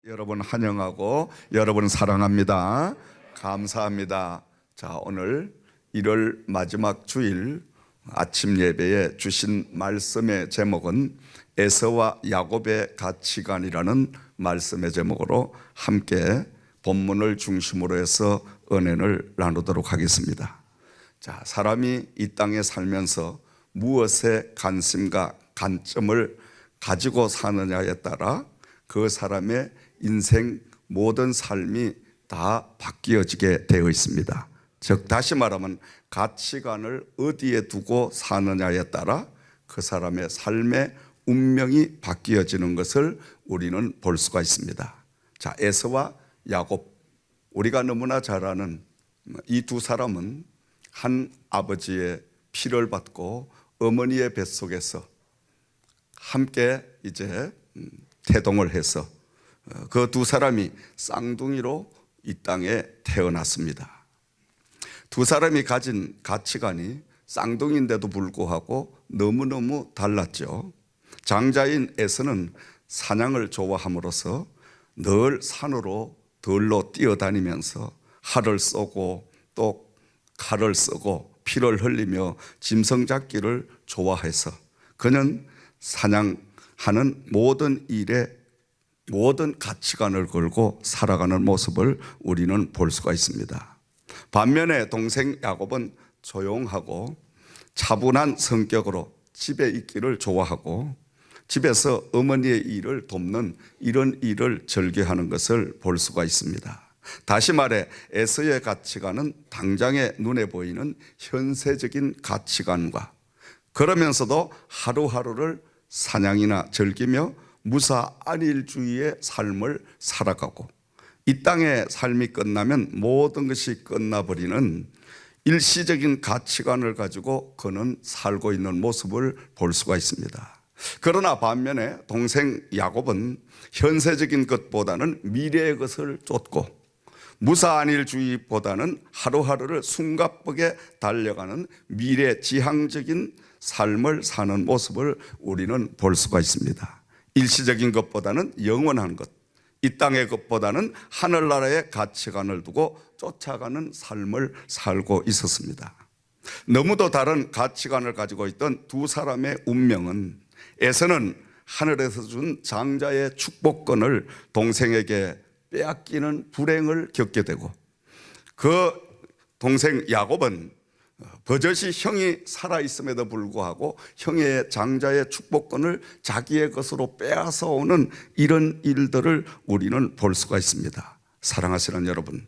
여러분 환영하고 여러분 사랑합니다. 감사합니다. 자, 오늘 1월 마지막 주일 아침 예배에 주신 말씀의 제목은 에서와 야곱의 가치관이라는 말씀의 제목으로 함께 본문을 중심으로 해서 은혜를 나누도록 하겠습니다. 자, 사람이 이 땅에 살면서 무엇에 관심과 관점을 가지고 사느냐에 따라 그 사람의 인생 모든 삶이 다 바뀌어지게 되어 있습니다. 즉 다시 말하면 가치관을 어디에 두고 사느냐에 따라 그 사람의 삶의 운명이 바뀌어지는 것을 우리는 볼 수가 있습니다. 자, 에서와 야곱, 우리가 너무나 잘 아는 이 두 사람은 한 아버지의 피를 받고 어머니의 뱃속에서 함께 이제 태동을 해서 그 두 사람이 쌍둥이로 이 땅에 태어났습니다. 두 사람이 가진 가치관이 쌍둥이인데도 불구하고 너무너무 달랐죠. 장자인 에서는 사냥을 좋아함으로써 늘 산으로 들로 뛰어다니면서 활을 쏘고 또 칼을 쓰고 피를 흘리며 짐승 잡기를 좋아해서 그는 사냥하는 모든 일에 모든 가치관을 걸고 살아가는 모습을 우리는 볼 수가 있습니다. 반면에 동생 야곱은 조용하고 차분한 성격으로 집에 있기를 좋아하고 집에서 어머니의 일을 돕는 이런 일을 즐겨하는 것을 볼 수가 있습니다. 다시 말해 에서의 가치관은 당장에 눈에 보이는 현세적인 가치관과 그러면서도 하루하루를 사냥이나 즐기며 무사안일주의의 삶을 살아가고 이 땅의 삶이 끝나면 모든 것이 끝나버리는 일시적인 가치관을 가지고 그는 살고 있는 모습을 볼 수가 있습니다. 그러나 반면에 동생 야곱은 현세적인 것보다는 미래의 것을 쫓고 무사안일주의보다는 하루하루를 숨가쁘게 달려가는 미래지향적인 삶을 사는 모습을 우리는 볼 수가 있습니다. 일시적인 것보다는 영원한 것, 이 땅의 것보다는 하늘나라의 가치관을 두고 쫓아가는 삶을 살고 있었습니다. 너무도 다른 가치관을 가지고 있던 두 사람의 운명은 에서는 하늘에서 준 장자의 축복권을 동생에게 빼앗기는 불행을 겪게 되고 그 동생 야곱은 버젓이 형이 살아있음에도 불구하고 형의 장자의 축복권을 자기의 것으로 빼앗아 오는 이런 일들을 우리는 볼 수가 있습니다. 사랑하시는 여러분,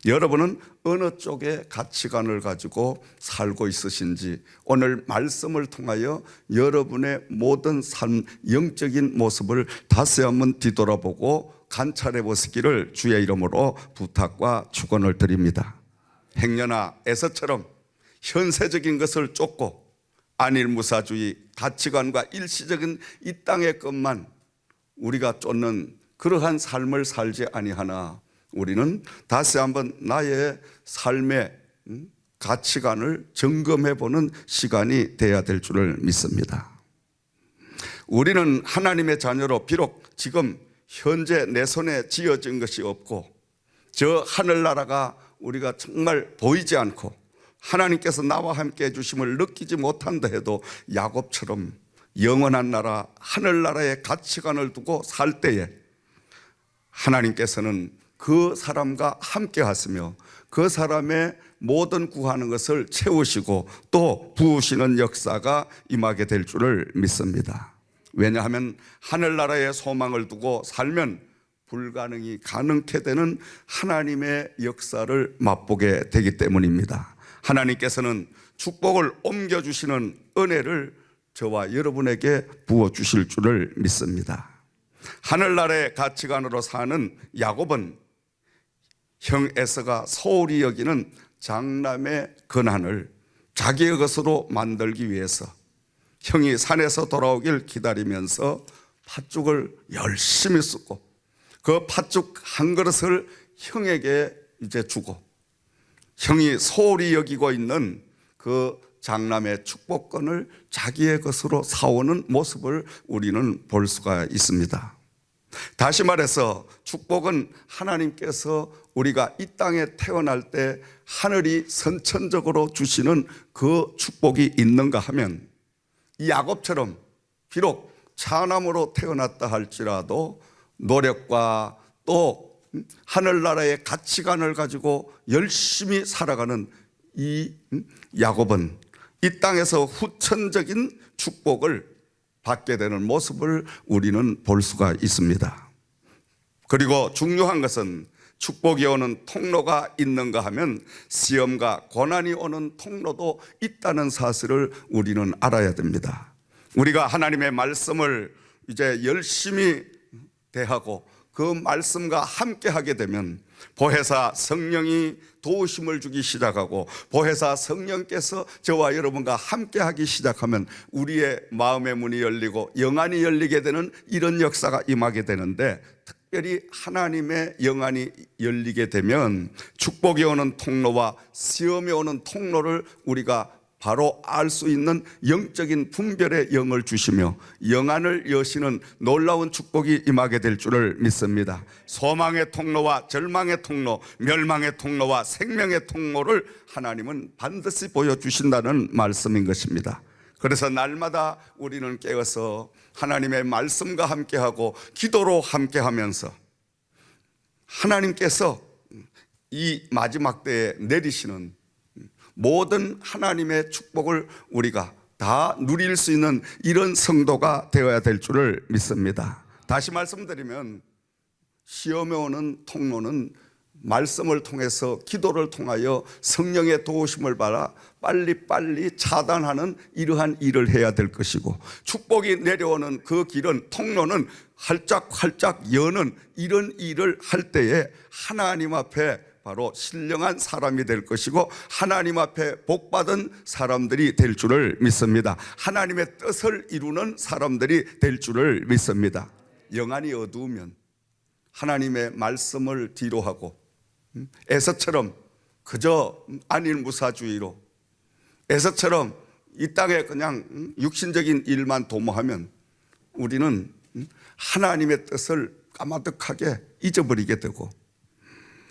여러분은 어느 쪽의 가치관을 가지고 살고 있으신지 오늘 말씀을 통하여 여러분의 모든 삶 영적인 모습을 다시 한번 뒤돌아보고 관찰해 보시기를 주의 이름으로 부탁과 축원을 드립니다. 행여나 에서처럼 현세적인 것을 쫓고 안일무사주의 가치관과 일시적인 이 땅의 것만 우리가 쫓는 그러한 삶을 살지 아니하나 우리는 다시 한번 나의 삶의 가치관을 점검해 보는 시간이 돼야 될 줄을 믿습니다. 우리는 하나님의 자녀로 비록 지금 현재 내 손에 지어진 것이 없고 저 하늘나라가 우리가 정말 보이지 않고 하나님께서 나와 함께 해주심을 느끼지 못한다 해도 야곱처럼 영원한 나라 하늘나라의 가치관을 두고 살 때에 하나님께서는 그 사람과 함께 하시며 그 사람의 모든 구하는 것을 채우시고 또 부으시는 역사가 임하게 될 줄을 믿습니다. 왜냐하면 하늘나라의 소망을 두고 살면 불가능이 가능케 되는 하나님의 역사를 맛보게 되기 때문입니다. 하나님께서는 축복을 옮겨주시는 은혜를 저와 여러분에게 부어주실 줄을 믿습니다. 하늘나라의 가치관으로 사는 야곱은 형 에서가 소홀히 여기는 장남의 권한을 자기의 것으로 만들기 위해서 형이 산에서 돌아오길 기다리면서 팥죽을 열심히 쏟고 그 팥죽 한 그릇을 형에게 이제 주고 형이 소홀히 여기고 있는 그 장남의 축복권을 자기의 것으로 사오는 모습을 우리는 볼 수가 있습니다. 다시 말해서 축복은 하나님께서 우리가 이 땅에 태어날 때 하늘이 선천적으로 주시는 그 축복이 있는가 하면, 이 야곱처럼 비록 차남으로 태어났다 할지라도 노력과 또 하늘나라의 가치관을 가지고 열심히 살아가는 이 야곱은 이 땅에서 후천적인 축복을 받게 되는 모습을 우리는 볼 수가 있습니다. 그리고 중요한 것은 축복이 오는 통로가 있는가 하면 시험과 고난이 오는 통로도 있다는 사실을 우리는 알아야 됩니다. 우리가 하나님의 말씀을 이제 열심히 대하고 그 말씀과 함께 하게 되면 보혜사 성령이 도우심을 주기 시작하고 보혜사 성령께서 저와 여러분과 함께 하기 시작하면 우리의 마음의 문이 열리고 영안이 열리게 되는 이런 역사가 임하게 되는데, 특별히 하나님의 영안이 열리게 되면 축복이 오는 통로와 시험이 오는 통로를 우리가 바로 알 수 있는 영적인 분별의 영을 주시며 영안을 여시는 놀라운 축복이 임하게 될 줄을 믿습니다. 소망의 통로와 절망의 통로, 멸망의 통로와 생명의 통로를 하나님은 반드시 보여주신다는 말씀인 것입니다. 그래서 날마다 우리는 깨어서 하나님의 말씀과 함께하고 기도로 함께하면서 하나님께서 이 마지막 때에 내리시는 모든 하나님의 축복을 우리가 다 누릴 수 있는 이런 성도가 되어야 될 줄을 믿습니다. 다시 말씀드리면 시험에 오는 통로는 말씀을 통해서 기도를 통하여 성령의 도우심을 받아 빨리빨리 차단하는 이러한 일을 해야 될 것이고, 축복이 내려오는 그 길은 통로는 활짝활짝 여는 이런 일을 할 때에 하나님 앞에 바로 신령한 사람이 될 것이고 하나님 앞에 복받은 사람들이 될 줄을 믿습니다. 하나님의 뜻을 이루는 사람들이 될 줄을 믿습니다. 영안이 어두우면 하나님의 말씀을 뒤로 하고 에서처럼 그저 안일무사주의로, 에서처럼 이 땅에 그냥 육신적인 일만 도모하면 우리는 하나님의 뜻을 까마득하게 잊어버리게 되고,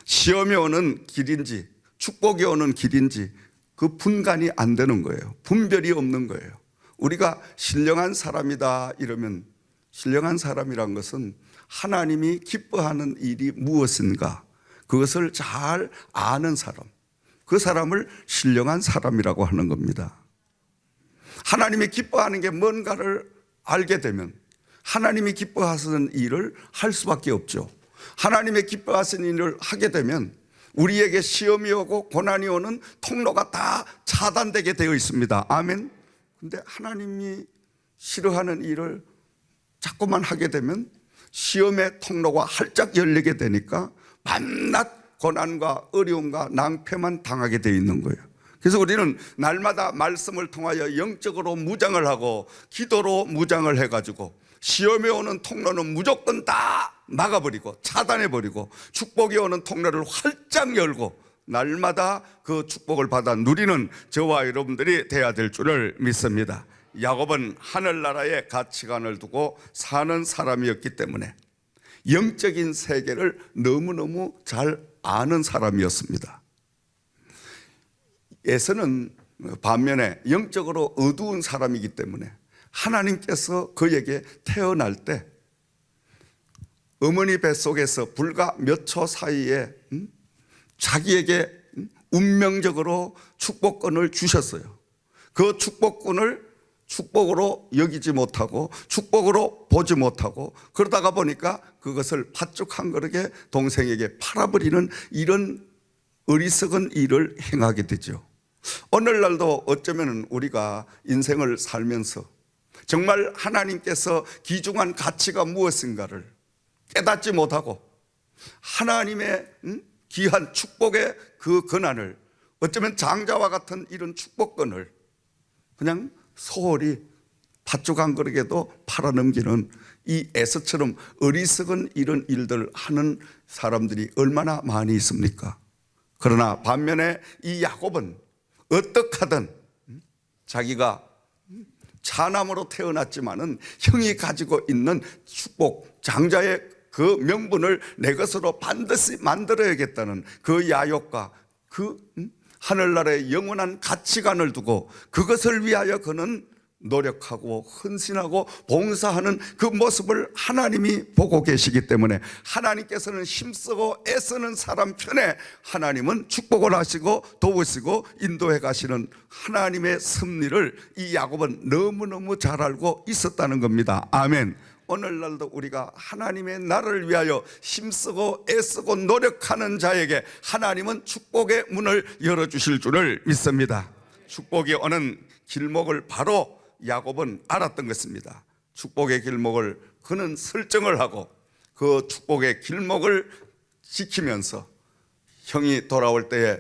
시험이 오는 길인지 축복이 오는 길인지 그 분간이 안 되는 거예요. 분별이 없는 거예요. 우리가 신령한 사람이다 이러면, 신령한 사람이란 것은 하나님이 기뻐하는 일이 무엇인가 그것을 잘 아는 사람, 그 사람을 신령한 사람이라고 하는 겁니다. 하나님이 기뻐하는 게 뭔가를 알게 되면 하나님이 기뻐하시는 일을 할 수밖에 없죠. 하나님의 기뻐하시는 일을 하게 되면 우리에게 시험이 오고 고난이 오는 통로가 다 차단되게 되어 있습니다. 아멘. 근데 하나님이 싫어하는 일을 자꾸만 하게 되면 시험의 통로가 활짝 열리게 되니까 밤낮 고난과 어려움과 낭패만 당하게 되어 있는 거예요. 그래서 우리는 날마다 말씀을 통하여 영적으로 무장을 하고 기도로 무장을 해가지고 시험에 오는 통로는 무조건 다 막아버리고 차단해버리고 축복이 오는 통로를 활짝 열고 날마다 그 축복을 받아 누리는 저와 여러분들이 돼야 될 줄을 믿습니다. 야곱은 하늘나라의 가치관을 두고 사는 사람이었기 때문에 영적인 세계를 너무너무 잘 아는 사람이었습니다. 에서는 반면에 영적으로 어두운 사람이기 때문에 하나님께서 그에게 태어날 때 어머니 뱃속에서 불과 몇 초 사이에 자기에게 운명적으로 축복권을 주셨어요. 그 축복권을 축복으로 여기지 못하고 축복으로 보지 못하고 그러다가 보니까 그것을 팥죽 한 그릇에 동생에게 팔아버리는 이런 어리석은 일을 행하게 되죠. 오늘날도 어쩌면 우리가 인생을 살면서 정말 하나님께서 기중한 가치가 무엇인가를 깨닫지 못하고 하나님의 귀한 축복의 그 권한을, 어쩌면 장자와 같은 이런 축복권을 그냥 소홀히 팥죽 한 그릇에도 팔아넘기는 이 에서처럼 어리석은 이런 일들을 하는 사람들이 얼마나 많이 있습니까? 그러나 반면에 이 야곱은 어떻게 하든 자기가 차남으로 태어났지만은 형이 가지고 있는 축복, 장자의 그 명분을 내 것으로 반드시 만들어야겠다는 그 야욕과 그 하늘나라의 영원한 가치관을 두고 그것을 위하여 그는 노력하고 헌신하고 봉사하는 그 모습을 하나님이 보고 계시기 때문에 하나님께서는 힘쓰고 애쓰는 사람 편에 하나님은 축복을 하시고 도우시고 인도해 가시는 하나님의 섭리를 이 야곱은 너무너무 잘 알고 있었다는 겁니다. 아멘. 오늘날도 우리가 하나님의 나라를 위하여 힘쓰고 애쓰고 노력하는 자에게 하나님은 축복의 문을 열어주실 줄을 믿습니다. 축복이 오는 길목을 바로 야곱은 알았던 것입니다. 축복의 길목을 그는 설정을 하고 그 축복의 길목을 지키면서 형이 돌아올 때에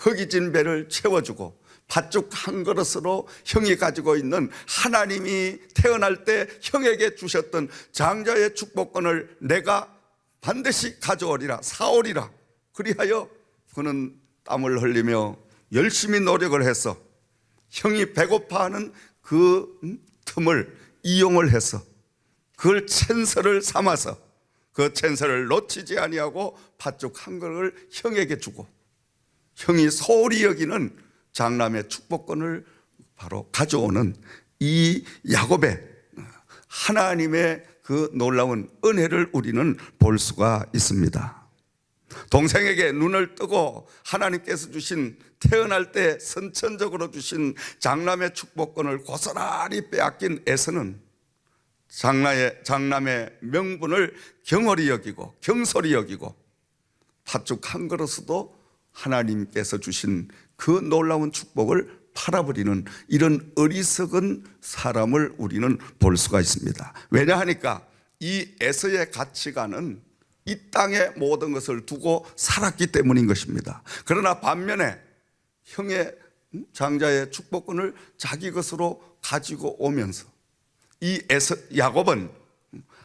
허기진 배를 채워주고 팥죽 한 그릇으로 형이 가지고 있는 하나님이 태어날 때 형에게 주셨던 장자의 축복권을 내가 반드시 가져오리라, 사오리라. 그리하여 그는 땀을 흘리며 열심히 노력을 해서 형이 배고파하는 그 틈을 이용을 해서 그걸 찬스를 삼아서 그 찬스를 놓치지 아니하고 팥죽 한 그릇을 형에게 주고 형이 소홀히 여기는 장남의 축복권을 바로 가져오는 이 야곱의 하나님의 그 놀라운 은혜를 우리는 볼 수가 있습니다. 동생에게 눈을 뜨고 하나님께서 주신 태어날 때 선천적으로 주신 장남의 축복권을 고스란히 빼앗긴 에서는 장남의 명분을 경홀히 여기고 경솔히 여기고 팥죽 한 그릇도 하나님께서 주신 그 놀라운 축복을 팔아버리는 이런 어리석은 사람을 우리는 볼 수가 있습니다. 왜냐하니까 이 에서의 가치관은 이 땅의 모든 것을 두고 살았기 때문인 것입니다. 그러나 반면에 형의 장자의 축복권을 자기 것으로 가지고 오면서 이 야곱은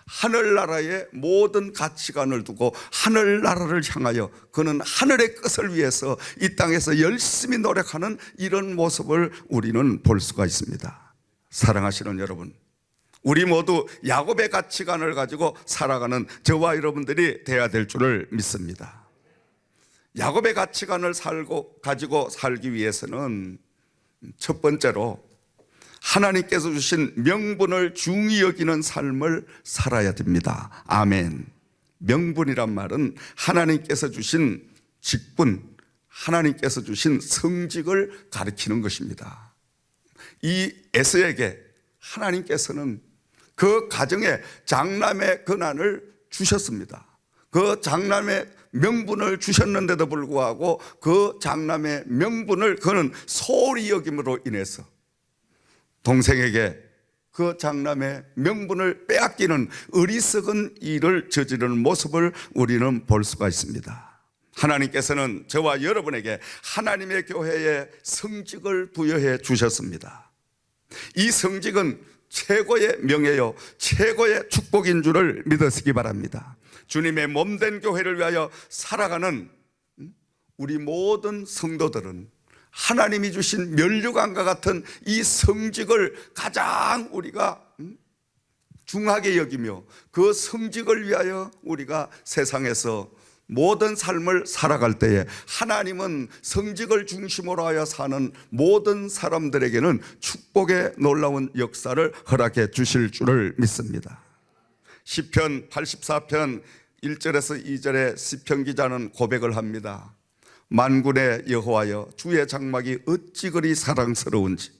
하늘나라의 모든 가치관을 두고 하늘나라를 향하여 그는 하늘의 것을 위해서 이 땅에서 열심히 노력하는 이런 모습을 우리는 볼 수가 있습니다. 사랑하시는 여러분, 우리 모두 야곱의 가치관을 가지고 살아가는 저와 여러분들이 되어야 될 줄을 믿습니다. 야곱의 가치관을 가지고 살기 위해서는 첫 번째로 하나님께서 주신 명분을 중히 여기는 삶을 살아야 됩니다. 아멘. 명분이란 말은 하나님께서 주신 직분, 하나님께서 주신 성직을 가리키는 것입니다. 이 에서에게 하나님께서는 그 가정에 장남의 권한을 주셨습니다. 그 장남의 명분을 주셨는데도 불구하고 그 장남의 명분을 그는 소홀히 여김으로 인해서 동생에게 그 장남의 명분을 빼앗기는 어리석은 일을 저지르는 모습을 우리는 볼 수가 있습니다. 하나님께서는 저와 여러분에게 하나님의 교회에 성직을 부여해 주셨습니다. 이 성직은 최고의 명예요, 최고의 축복인 줄을 믿으시기 바랍니다. 주님의 몸된 교회를 위하여 살아가는 우리 모든 성도들은 하나님이 주신 면류관과 같은 이 성직을 가장 우리가 중하게 여기며 그 성직을 위하여 우리가 세상에서 모든 삶을 살아갈 때에 하나님은 성직을 중심으로 하여 사는 모든 사람들에게는 축복의 놀라운 역사를 허락해 주실 줄을 믿습니다. 시편 84편 1절에서 2절에 시편 기자는 고백을 합니다. 만군의 여호와여, 주의 장막이 어찌 그리 사랑스러운지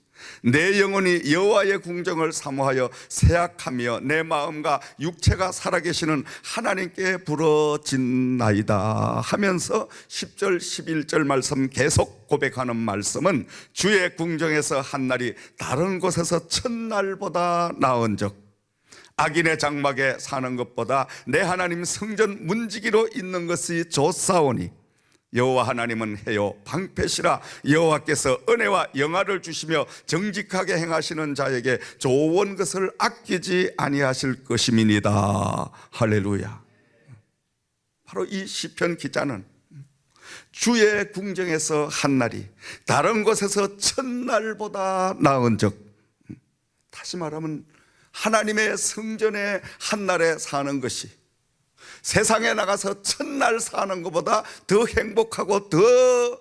내 영혼이 여호와의 궁정을 사모하여 새약하며 내 마음과 육체가 살아계시는 하나님께 부러진나이다 하면서 10절 11절 말씀 계속 고백하는 말씀은 주의 궁정에서 한 날이 다른 곳에서 첫날보다 나은즉 악인의 장막에 사는 것보다 내 하나님 성전 문지기로 있는 것이 좋사오니 여호와 하나님은 해요 방패시라 여호와께서 은혜와 영화를 주시며 정직하게 행하시는 자에게 좋은 것을 아끼지 아니하실 것임이니이다. 할렐루야. 바로 이 시편 기자는 주의 궁정에서 한 날이 다른 곳에서 첫날보다 나은즉, 다시 말하면 하나님의 성전에 한 날에 사는 것이 세상에 나가서 첫날 사는 것보다 더 행복하고 더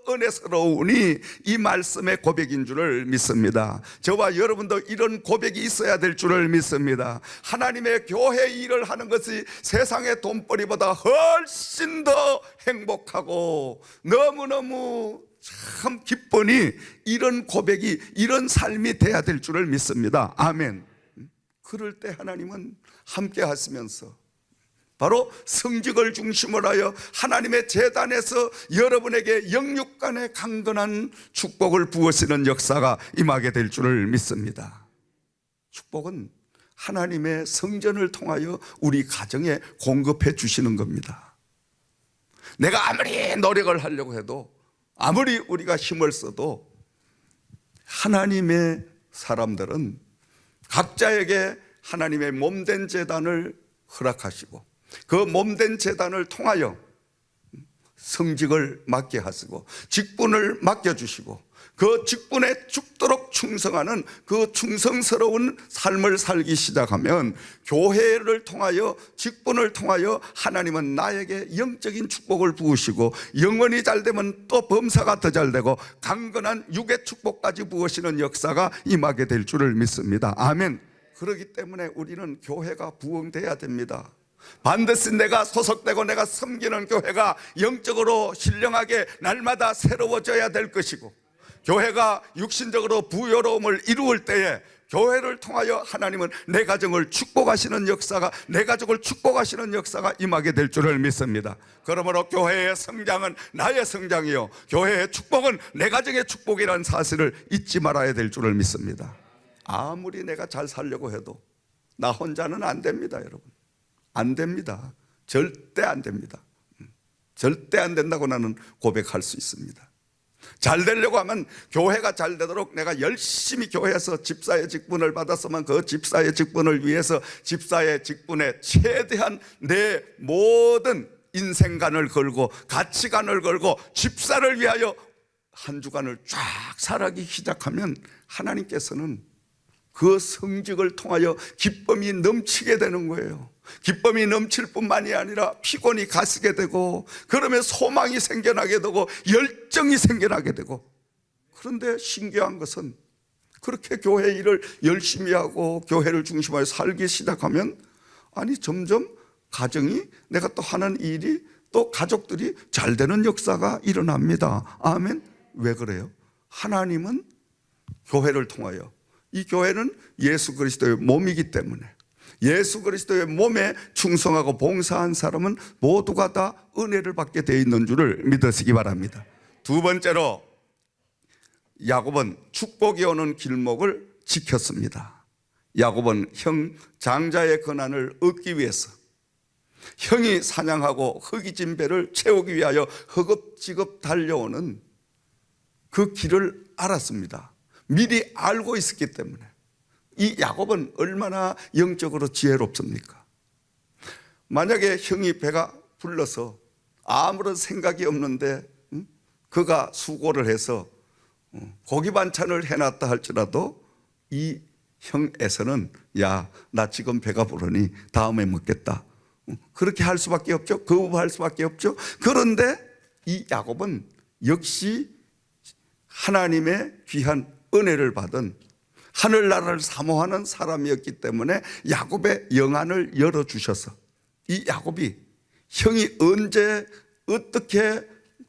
은혜스러우니 이 말씀의 고백인 줄을 믿습니다. 저와 여러분도 이런 고백이 있어야 될 줄을 믿습니다. 하나님의 교회 일을 하는 것이 세상의 돈벌이보다 훨씬 더 행복하고 너무너무 참 기쁘니 이런 고백이, 이런 삶이 돼야 될 줄을 믿습니다. 아멘. 그럴 때 하나님은 함께 하시면서 바로 성직을 중심으로 하여 하나님의 제단에서 여러분에게 영육간의 강건한 축복을 부으시는 역사가 임하게 될 줄을 믿습니다. 축복은 하나님의 성전을 통하여 우리 가정에 공급해 주시는 겁니다. 내가 아무리 노력을 하려고 해도, 아무리 우리가 힘을 써도 하나님의 사람들은 각자에게 하나님의 몸된 제단을 허락하시고 그 몸된 제단을 통하여 성직을 맡게 하시고 직분을 맡겨주시고 그 직분에 죽도록 충성하는 그 충성스러운 삶을 살기 시작하면 교회를 통하여, 직분을 통하여 하나님은 나에게 영적인 축복을 부으시고 영혼이 잘되면 또 범사가 더 잘되고 강건한 육의 축복까지 부으시는 역사가 임하게 될 줄을 믿습니다. 아멘. 그렇기 때문에 우리는 교회가 부흥돼야 됩니다. 반드시 내가 소속되고 내가 섬기는 교회가 영적으로 신령하게 날마다 새로워져야 될 것이고, 교회가 육신적으로 부요로움을 이루을 때에 교회를 통하여 하나님은 내 가정을 축복하시는 역사가, 내 가족을 축복하시는 역사가 임하게 될 줄을 믿습니다. 그러므로 교회의 성장은 나의 성장이요 교회의 축복은 내 가정의 축복이라는 사실을 잊지 말아야 될 줄을 믿습니다. 아무리 내가 잘 살려고 해도 나 혼자는 안 됩니다. 여러분, 안 됩니다. 절대 안 됩니다. 절대 안 된다고 나는 고백할 수 있습니다. 잘 되려고 하면 교회가 잘 되도록 내가 열심히 교회에서 집사의 직분을 받았으면 그 집사의 직분을 위해서 집사의 직분에 최대한 내 모든 인생관을 걸고 가치관을 걸고 집사를 위하여 한 주간을 쫙 살아가기 시작하면 하나님께서는 그 성직을 통하여 기쁨이 넘치게 되는 거예요. 기쁨이 넘칠 뿐만이 아니라 피곤이 가시게 되고, 그러면 소망이 생겨나게 되고 열정이 생겨나게 되고. 그런데 신기한 것은 그렇게 교회 일을 열심히 하고 교회를 중심으로 살기 시작하면 아니 점점 가정이, 내가 또 하는 일이, 또 가족들이 잘 되는 역사가 일어납니다. 아멘. 왜 그래요? 하나님은 교회를 통하여, 이 교회는 예수 그리스도의 몸이기 때문에 예수 그리스도의 몸에 충성하고 봉사한 사람은 모두가 다 은혜를 받게 되어 있는 줄을 믿으시기 바랍니다. 두 번째로 야곱은 축복이 오는 길목을 지켰습니다. 야곱은 형 장자의 권한을 얻기 위해서 형이 사냥하고 흙이진 배를 채우기 위하여 허겁지겁 달려오는 그 길을 알았습니다. 미리 알고 있었기 때문에. 이 야곱은 얼마나 영적으로 지혜롭습니까? 만약에 형이 배가 불러서 아무런 생각이 없는데 그가 수고를 해서 고기 반찬을 해놨다 할지라도 이 형에서는 야, 나 지금 배가 부르니 다음에 먹겠다, 그렇게 할 수밖에 없죠. 거부할 수밖에 없죠. 그런데 이 야곱은 역시 하나님의 귀한 은혜를 받은 하늘나라를 사모하는 사람이었기 때문에 야곱의 영안을 열어주셔서 이 야곱이 형이 언제 어떻게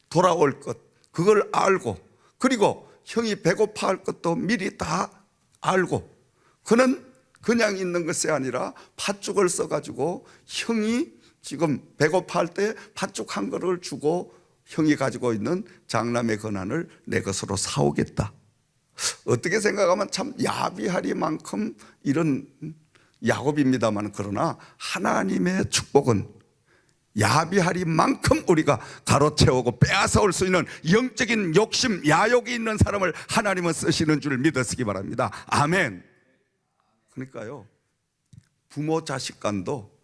돌아올 것, 그걸 알고, 그리고 형이 배고파할 것도 미리 다 알고, 그는 그냥 있는 것이 아니라 팥죽을 써가지고 형이 지금 배고파할 때 팥죽 한 그릇을 주고 형이 가지고 있는 장남의 권한을 내 것으로 사오겠다. 어떻게 생각하면 참 야비하리만큼 이런 야곱입니다만, 그러나 하나님의 축복은 야비하리만큼 우리가 가로채우고 빼앗아올 수 있는 영적인 욕심, 야욕이 있는 사람을 하나님은 쓰시는 줄 믿으시기 바랍니다. 아멘. 그러니까요, 부모 자식 간도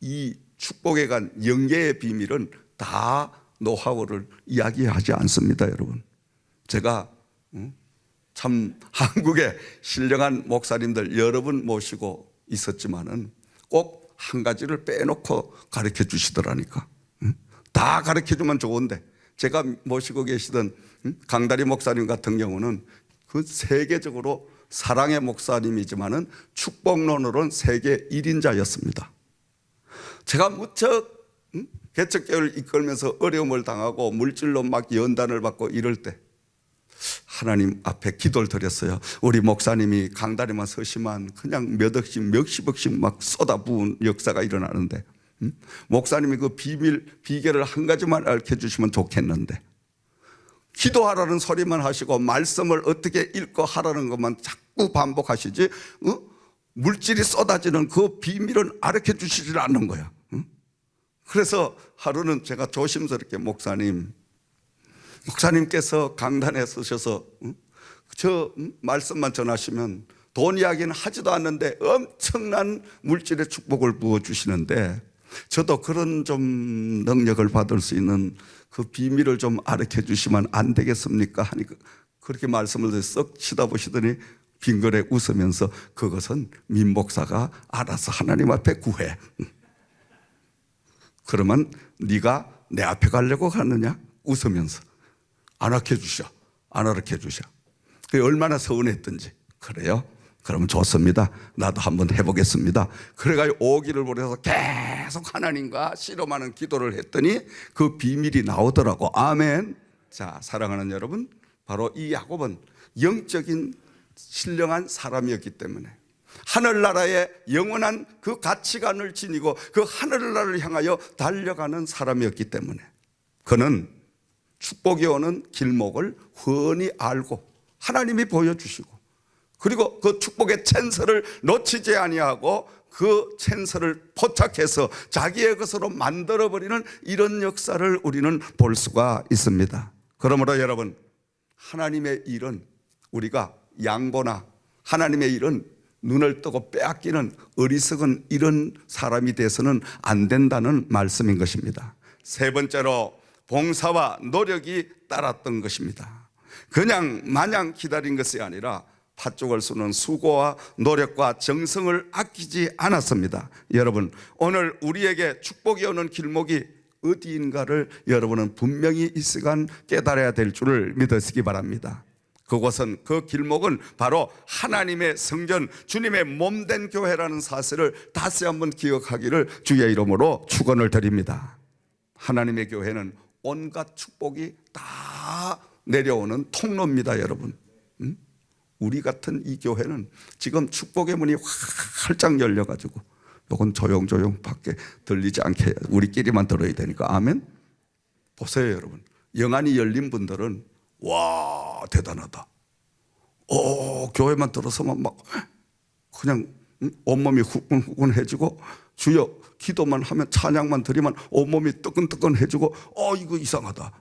이 축복에 간 영계의 비밀은 다 노하우를 이야기하지 않습니다. 여러분, 제가 참 한국에 신령한 목사님들 여러 분 모시고 있었지만은 꼭 한 가지를 빼놓고 가르쳐 주시더라니까. 다 가르쳐 주면 좋은데, 제가 모시고 계시던 강다리 목사님 같은 경우는 그 세계적으로 사랑의 목사님이지만은 축복론으로는 세계 1인자였습니다. 제가 무척 개척교회를 이끌면서 어려움을 당하고 물질로 막 연단을 받고 이럴 때 하나님 앞에 기도를 드렸어요. 우리 목사님이 강다리만 서시만 그냥 몇 억씩 몇십억씩 막 쏟아부은 역사가 일어나는데, 목사님이 그 비결을 한 가지만 알려주시면 좋겠는데, 기도하라는 소리만 하시고 말씀을 어떻게 읽고 하라는 것만 자꾸 반복하시지 물질이 쏟아지는 그 비밀은 알려 주시질 않는 거야. 그래서 하루는 제가 조심스럽게 목사님께서 강단에 서셔서 저 말씀만 전하시면 돈 이야기는 하지도 않는데 엄청난 물질의 축복을 부어주시는데, 저도 그런 좀 능력을 받을 수 있는 그 비밀을 좀 알려 주시면 안 되겠습니까? 하니 그렇게 말씀을 썩 쳐다보시더니 빙그레 웃으면서 그것은 민 목사가 알아서 하나님 앞에 구해. 그러면 네가 내 앞에 가려고 하느냐? 웃으면서 안 알려 주셔. 안 알려 주셔. 그게 얼마나 서운했던지. 그래요? 그러면 좋습니다. 나도 한번 해보겠습니다. 그래가지고 오기를 보내서 계속 하나님과 씨름하는 기도를 했더니 그 비밀이 나오더라고. 아멘. 자, 사랑하는 여러분, 바로 이 야곱은 영적인 신령한 사람이었기 때문에, 하늘나라의 영원한 그 가치관을 지니고 그 하늘나라를 향하여 달려가는 사람이었기 때문에 그는 축복이 오는 길목을 훤히 알고 하나님이 보여주시고, 그리고 그 축복의 찬스를 놓치지 아니하고 그 찬스를 포착해서 자기의 것으로 만들어버리는 이런 역사를 우리는 볼 수가 있습니다. 그러므로 여러분, 하나님의 일은 우리가 양보나 하나님의 일은 눈을 뜨고 빼앗기는 어리석은 이런 사람이 돼서는 안 된다는 말씀인 것입니다. 세 번째로 봉사와 노력이 따랐던 것입니다. 그냥 마냥 기다린 것이 아니라 팥죽을 쏘는 수고와 노력과 정성을 아끼지 않았습니다. 여러분, 오늘 우리에게 축복이 오는 길목이 어디인가를 여러분은 분명히 이 시간 깨달아야 될 줄을 믿으시기 바랍니다. 그곳은, 그 길목은 바로 하나님의 성전, 주님의 몸된 교회라는 사실을 다시 한번 기억하기를 주의 이름으로 축원을 드립니다. 하나님의 교회는 온갖 축복이 다 내려오는 통로입니다. 여러분, 우리 같은 이 교회는 지금 축복의 문이 활짝 열려가지고, 이건 조용조용 밖에 들리지 않게 우리끼리만 들어야 되니까. 아멘. 보세요 여러분, 영안이 열린 분들은 와 대단하다. 교회만 들어서만 막 그냥 온몸이 후끈후끈해지고, 주여 기도만 하면, 찬양만 드리면 온몸이 뜨끈뜨끈해지고, 이거 이상하다.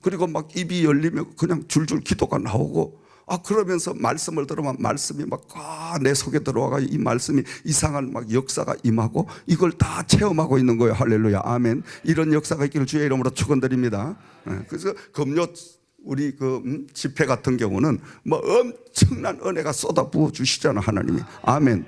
그리고 막 입이 열리면 그냥 줄줄 기도가 나오고, 그러면서 말씀을 들으면 말씀이 막 내 속에 들어와가 이 말씀이 이상한 막 역사가 임하고, 이걸 다 체험하고 있는 거예요. 할렐루야, 아멘. 이런 역사가 있기를 주의 이름으로 축원드립니다. 그래서 금요 우리 그 집회 같은 경우는 뭐 엄청난 은혜가 쏟아 부어 주시잖아, 하나님이. 아멘.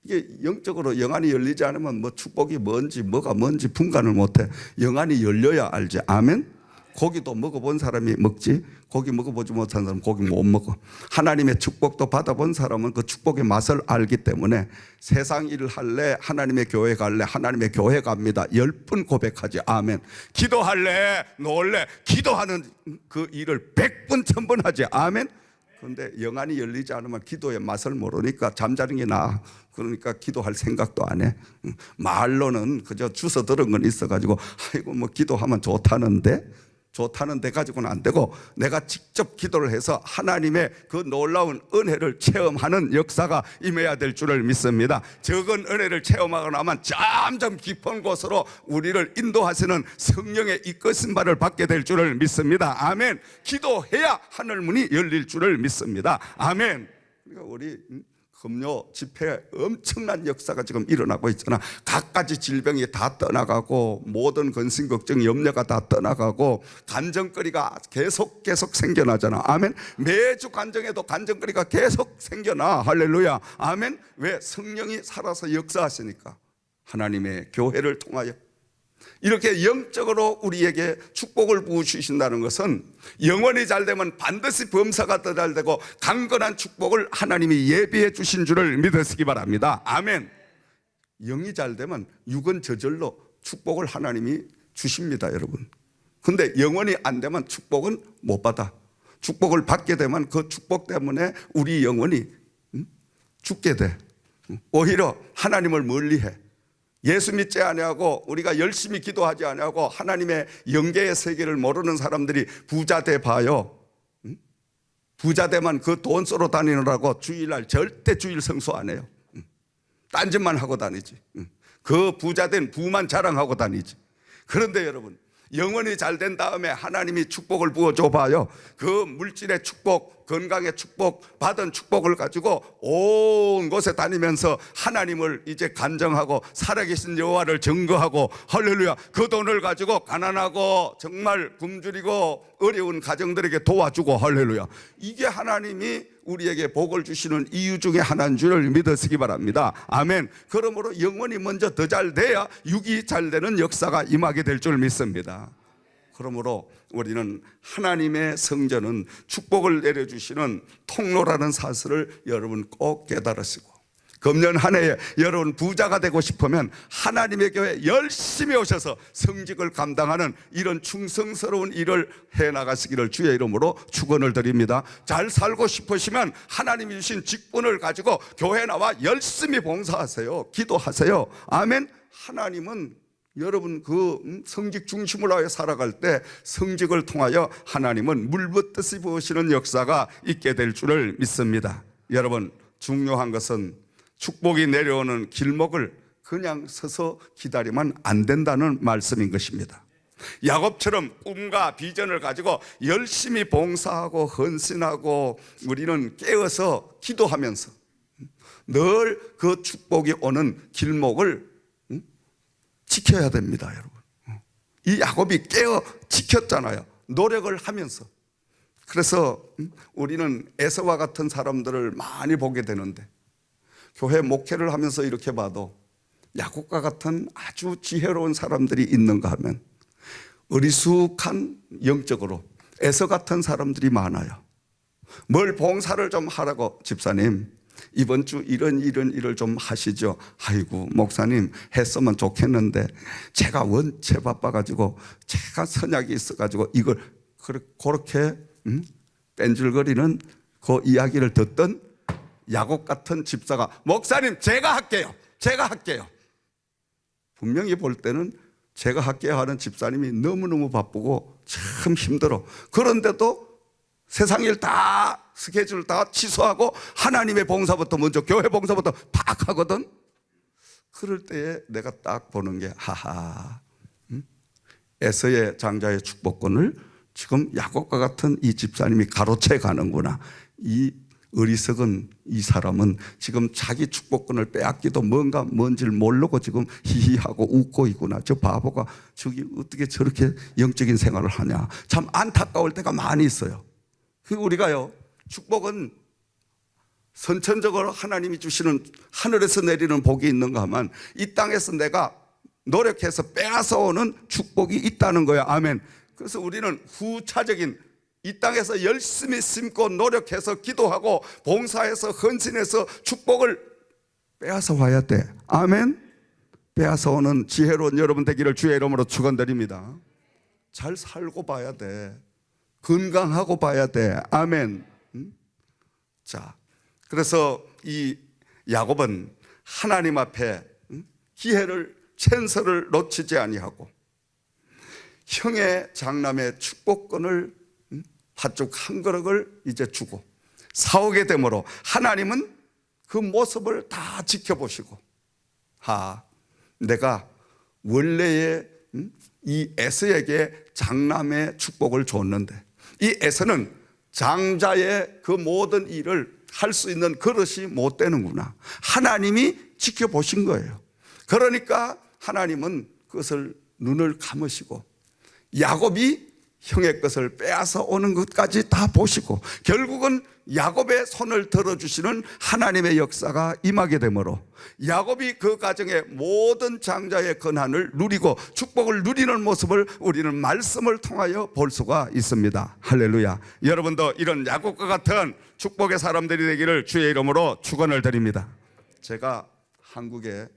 이게 영적으로 영안이 열리지 않으면 뭐 축복이 뭔지 뭐가 뭔지 분간을 못해. 영안이 열려야 알지. 아멘. 고기도 먹어본 사람이 먹지, 고기 먹어보지 못한 사람은 고기 못 먹어. 하나님의 축복도 받아본 사람은 그 축복의 맛을 알기 때문에 세상 일을 할래, 하나님의 교회 갈래, 하나님의 교회 갑니다. 10번 고백하지. 아멘. 기도할래, 놀래, 기도하는 그 일을 100번 1000번 하지. 아멘. 그런데 영안이 열리지 않으면 기도의 맛을 모르니까 잠자는 게 나아. 그러니까 기도할 생각도 안 해. 말로는 그저 주워 들은 건 있어가지고 아이고 뭐 기도하면 좋다는데 가지고는 안 되고, 내가 직접 기도를 해서 하나님의 그 놀라운 은혜를 체험하는 역사가 임해야 될 줄을 믿습니다. 적은 은혜를 체험하고 나면 점점 깊은 곳으로 우리를 인도하시는 성령의 이끄신 바를 받게 될 줄을 믿습니다. 아멘. 기도해야 하늘문이 열릴 줄을 믿습니다. 아멘. 그러니까 우리 금요 집회에 엄청난 역사가 지금 일어나고 있잖아. 갖가지 질병이 다 떠나가고, 모든 근심 걱정 염려가 다 떠나가고, 간정거리가 계속 생겨나잖아. 아멘. 매주 간정에도 간정거리가 계속 생겨나. 할렐루야, 아멘. 왜? 성령이 살아서 역사하시니까. 하나님의 교회를 통하여 이렇게 영적으로 우리에게 축복을 부어주신다는 것은 영원히 잘되면 반드시 범사가 더 잘되고 강건한 축복을 하나님이 예비해 주신 줄을 믿으시기 바랍니다. 아멘. 영이 잘되면 육은 저절로 축복을 하나님이 주십니다, 여러분. 근데 영원히 안 되면 축복은 못 받아. 축복을 받게 되면 그 축복 때문에 우리 영혼이 죽게 돼. 오히려 하나님을 멀리해. 예수 믿지 아니하고 우리가 열심히 기도하지 아니하고 하나님의 영계의 세계를 모르는 사람들이 부자 돼 봐요. 부자 되면 그 돈 쏘러 다니느라고 주일날 절대 주일 성수 안 해요. 딴짓만 하고 다니지. 그 부자 된 부만 자랑하고 다니지. 그런데 여러분, 영원히 잘 된 다음에 하나님이 축복을 부어줘 봐요. 그 물질의 축복, 건강의 축복, 받은 축복을 가지고 온 곳에 다니면서 하나님을 이제 간정하고 살아계신 여호와를 증거하고 할렐루야, 그 돈을 가지고 가난하고 정말 굶주리고 어려운 가정들에게 도와주고 할렐루야, 이게 하나님이 우리에게 복을 주시는 이유 중에 하나인 줄을 믿으시기 바랍니다. 아멘. 그러므로 영혼이 먼저 더 잘 돼야 육이 잘 되는 역사가 임하게 될 줄 믿습니다. 그러므로 우리는 하나님의 성전은 축복을 내려주시는 통로라는 사실을 여러분 꼭 깨달으시고, 금년 한 해에 여러분 부자가 되고 싶으면 하나님의 교회 열심히 오셔서 성직을 감당하는 이런 충성스러운 일을 해나가시기를 주의 이름으로 축원을 드립니다. 잘 살고 싶으시면 하나님이 주신 직분을 가지고 교회 나와 열심히 봉사하세요. 기도하세요. 아멘. 하나님은 여러분 그 성직 중심으로 하여 살아갈 때 성직을 통하여 하나님은 물붓듯이 부으시는 역사가 있게 될 줄을 믿습니다. 여러분, 중요한 것은 축복이 내려오는 길목을 그냥 서서 기다리면 안 된다는 말씀인 것입니다. 야곱처럼 꿈과 비전을 가지고 열심히 봉사하고 헌신하고 우리는 깨어서 기도하면서 늘 그 축복이 오는 길목을 지켜야 됩니다, 여러분. 이 야곱이 깨어 지켰잖아요. 노력을 하면서. 그래서 우리는 에서와 같은 사람들을 많이 보게 되는데, 교회 목회를 하면서 이렇게 봐도 야곱과 같은 아주 지혜로운 사람들이 있는가 하면 어리숙한 영적으로 에서 같은 사람들이 많아요. 뭘 봉사를 좀 하라고, 집사님 이번 주 이런 일을 좀 하시죠. 아이고 목사님 했으면 좋겠는데 제가 원체 바빠가지고 제가 선약이 있어가지고 이걸 그렇게 뺀질거리는 그 이야기를 듣던 야곱 같은 집사가 목사님 제가 할게요. 분명히 볼 때는 제가 할게요 하는 집사님이 너무너무 바쁘고 참 힘들어. 그런데도 세상 일 다 스케줄 다 취소하고 하나님의 봉사부터 먼저 교회 봉사부터 팍 하거든. 그럴 때에 내가 딱 보는 게 하하, 에서의 장자의 축복권을 지금 야곱과 같은 이 집사님이 가로채 가는구나. 이 어리석은 이 사람은 지금 자기 축복권을 빼앗기도 뭔지를 모르고 지금 히히하고 웃고 있구나. 저 바보가 저기 어떻게 저렇게 영적인 생활을 하냐. 참 안타까울 때가 많이 있어요. 우리가요, 축복은 선천적으로 하나님이 주시는 하늘에서 내리는 복이 있는가 하면 이 땅에서 내가 노력해서 빼앗아 오는 축복이 있다는 거야. 아멘. 그래서 우리는 후차적인 이 땅에서 열심히 심고 노력해서 기도하고 봉사해서 헌신해서 축복을 빼앗아 와야 돼. 아멘. 빼앗아 오는 지혜로운 여러분 되기를 주의 이름으로 축원드립니다. 잘 살고 봐야 돼. 건강하고 봐야 돼. 아멘. 자, 그래서 이 야곱은 하나님 앞에 기회를, 찬스를 놓치지 아니하고 형의 장남의 축복권을 팥죽 한 그릇을 이제 주고 사오게 되므로 하나님은 그 모습을 다 지켜보시고, 내가 원래의 이 에서에게 장남의 축복을 줬는데 이 에서는 장자의 그 모든 일을 할 수 있는 그릇이 못 되는구나. 하나님이 지켜보신 거예요. 그러니까 하나님은 그것을 눈을 감으시고 야곱이 형의 것을 빼앗아 오는 것까지 다 보시고 결국은 야곱의 손을 들어주시는 하나님의 역사가 임하게 되므로 야곱이 그 가정의 모든 장자의 권한을 누리고 축복을 누리는 모습을 우리는 말씀을 통하여 볼 수가 있습니다. 할렐루야. 여러분도 이런 야곱과 같은 축복의 사람들이 되기를 주의 이름으로 축원을 드립니다. 제가 한국에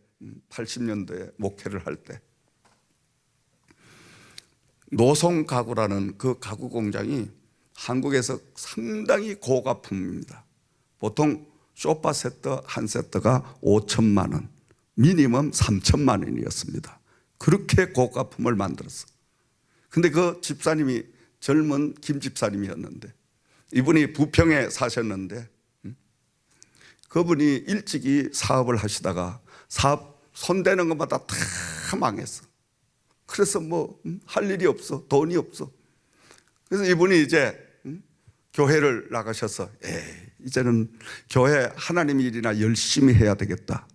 80년도에 목회를 할 때 노송 가구라는 그 가구 공장이 한국에서 상당히 고가품입니다. 보통 소파 세트 한 세트가 5천만 원, 미니멈 3천만 원이었습니다. 그렇게 고가품을 만들었어. 근데 그 집사님이 젊은 김 집사님이었는데, 이분이 부평에 사셨는데 그분이 일찍이 사업을 하시다가 사업 손대는 것마다 다 망했어. 그래서 뭐 할 일이 없어, 돈이 없어. 그래서 이분이 이제 교회를 나가셔서 이제는 교회 하나님 일이나 열심히 해야 되겠다.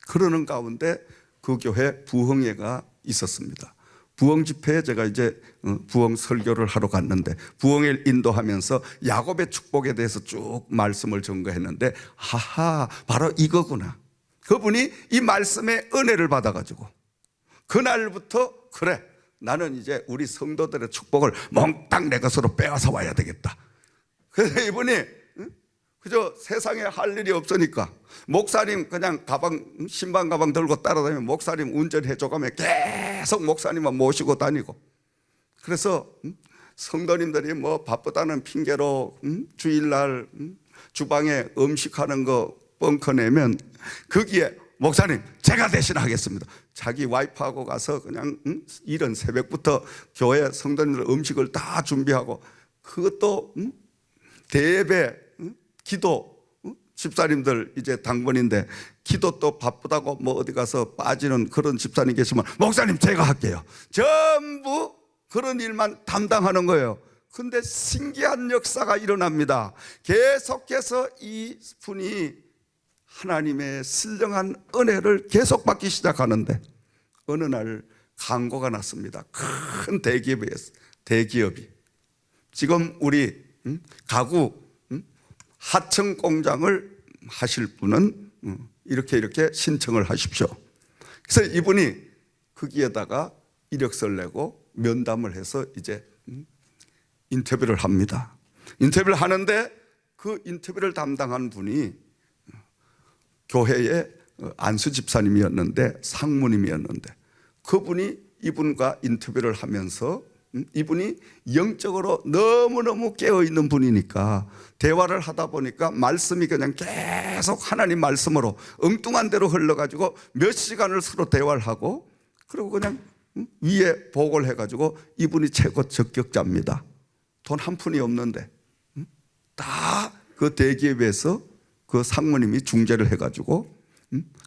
그러는 가운데 그 교회 부흥회가 있었습니다. 부흥 집회에 제가 이제 부흥 설교를 하러 갔는데, 부흥을 인도하면서 야곱의 축복에 대해서 쭉 말씀을 전거했는데, 하하, 바로 이거구나. 그분이 이 말씀의 은혜를 받아가지고 그날부터 그래, 나는 이제 우리 성도들의 축복을 몽땅 내 것으로 빼앗아 와야 되겠다. 그래서 이분이 그저 세상에 할 일이 없으니까 목사님 그냥 가방, 신방 가방 들고 따라다니면 목사님 운전해 줘가면 계속 목사님만 모시고 다니고, 그래서 성도님들이 뭐 바쁘다는 핑계로 주일날 주방에 음식하는 거 뻥커내면 거기에 목사님 제가 대신 하겠습니다. 자기 와이프하고 가서 그냥 이른 새벽부터 교회 성도님들 음식을 다 준비하고, 그것도 대예배 기도, 집사님들 이제 당번인데 기도 또 바쁘다고 뭐 어디 가서 빠지는 그런 집사님 계시면 목사님 제가 할게요. 전부 그런 일만 담당하는 거예요. 근데 신기한 역사가 일어납니다. 계속해서 이 분이 하나님의 신령한 은혜를 계속 받기 시작하는데, 어느 날 광고가 났습니다. 큰 대기업이 지금 우리 가구 하청 공장을 하실 분은 이렇게 신청을 하십시오. 그래서 이분이 거기에다가 이력서를 내고 면담을 해서 이제 인터뷰를 합니다. 인터뷰를 하는데 그 인터뷰를 담당한 분이 교회의 안수 집사님이었는데, 상무님이었는데, 그분이 이분과 인터뷰를 하면서 이분이 영적으로 너무너무 깨어있는 분이니까 대화를 하다 보니까 말씀이 그냥 계속 하나님 말씀으로 엉뚱한 대로 흘러가지고 몇 시간을 서로 대화를 하고, 그리고 그냥 위에 보고를 해가지고 이분이 최고 적격자입니다. 돈 한 푼이 없는데 다 그 대기업에서 그 상무님이 중재를 해가지고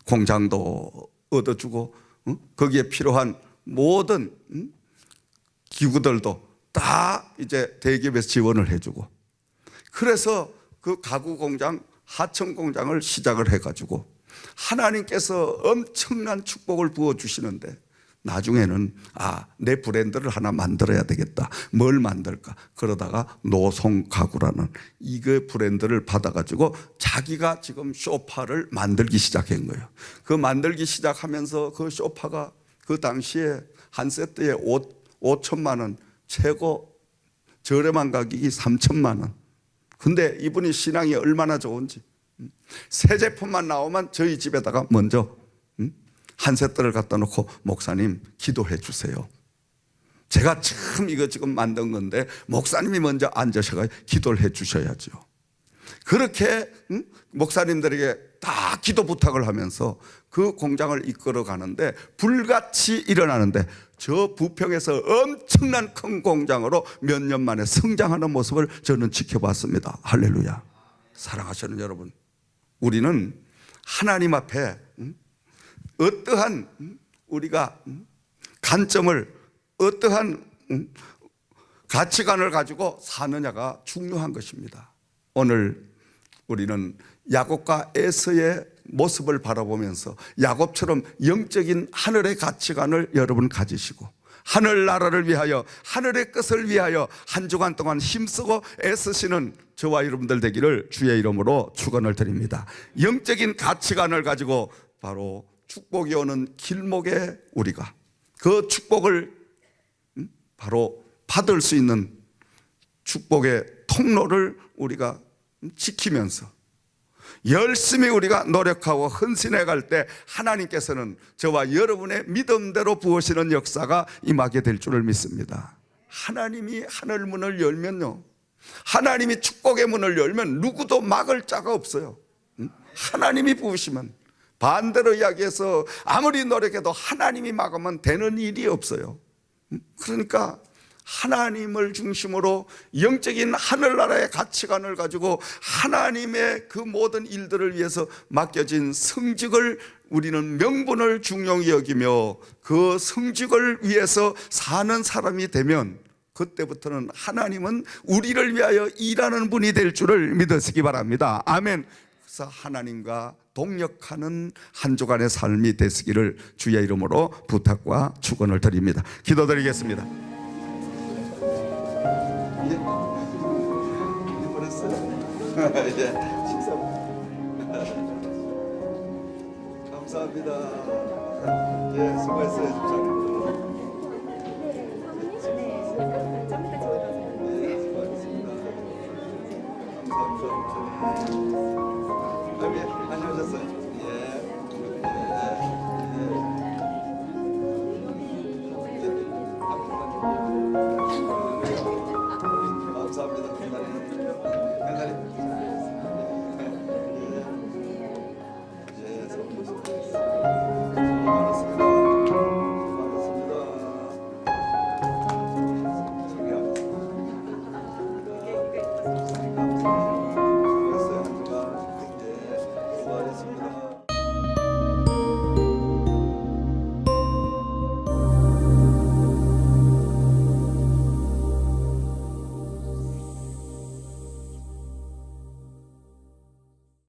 공장도 얻어주고 거기에 필요한 모든 기구들도 다 이제 대기업에서 지원을 해주고, 그래서 그 가구 공장, 하청 공장을 시작을 해가지고 하나님께서 엄청난 축복을 부어주시는데, 나중에는 내 브랜드를 하나 만들어야 되겠다. 뭘 만들까? 그러다가 노송 가구라는 이거 브랜드를 받아가지고 자기가 지금 소파를 만들기 시작한 거예요. 그 만들기 시작하면서 그 소파가 그 당시에 한 세트에 5천만 원, 최고 저렴한 가격이 3천만 원. 근데 이분이 신앙이 얼마나 좋은지, 새 제품만 나오면 저희 집에다가 먼저 한 세트를 갖다 놓고 목사님 기도해 주세요. 제가 참 이거 지금 만든 건데 목사님이 먼저 앉으셔서 기도를 해 주셔야죠. 그렇게 목사님들에게 다 기도 부탁을 하면서 그 공장을 이끌어 가는데 불같이 일어나는데, 저 부평에서 엄청난 큰 공장으로 몇 년 만에 성장하는 모습을 저는 지켜봤습니다. 할렐루야. 사랑하시는 여러분, 우리는 하나님 앞에 어떠한 우리가 관점을, 어떠한 가치관을 가지고 사느냐가 중요한 것입니다. 오늘 우리는 야곱과 에서의 모습을 바라보면서 야곱처럼 영적인 하늘의 가치관을 여러분 가지시고 하늘나라를 위하여, 하늘의 것을 위하여 한 주간 동안 힘쓰고 애쓰시는 저와 여러분들 되기를 주의 이름으로 축원을 드립니다. 영적인 가치관을 가지고 바로 축복이 오는 길목에 우리가 그 축복을 바로 받을 수 있는 축복의 통로를 우리가 지키면서 열심히 우리가 노력하고 헌신해 갈 때 하나님께서는 저와 여러분의 믿음대로 부으시는 역사가 임하게 될 줄을 믿습니다. 하나님이 하늘 문을 열면요, 하나님이 축복의 문을 열면 누구도 막을 자가 없어요. 하나님이 부으시면. 반대로 이야기해서 아무리 노력해도 하나님이 막으면 되는 일이 없어요. 그러니까 하나님을 중심으로 영적인 하늘나라의 가치관을 가지고 하나님의 그 모든 일들을 위해서 맡겨진 성직을 우리는 명분을 중요히 여기며 그 성직을 위해서 사는 사람이 되면 그때부터는 하나님은 우리를 위하여 일하는 분이 될 줄을 믿으시기 바랍니다. 아멘. 그래서 하나님과 동역하는 한 주간의 삶이 되시기를 주의 이름으로 부탁과 축원을 드립니다. 기도드리겠습니다. 이제 식사 감사합니다. 예, 수고했어요, 집사님. 수고하셨습니다.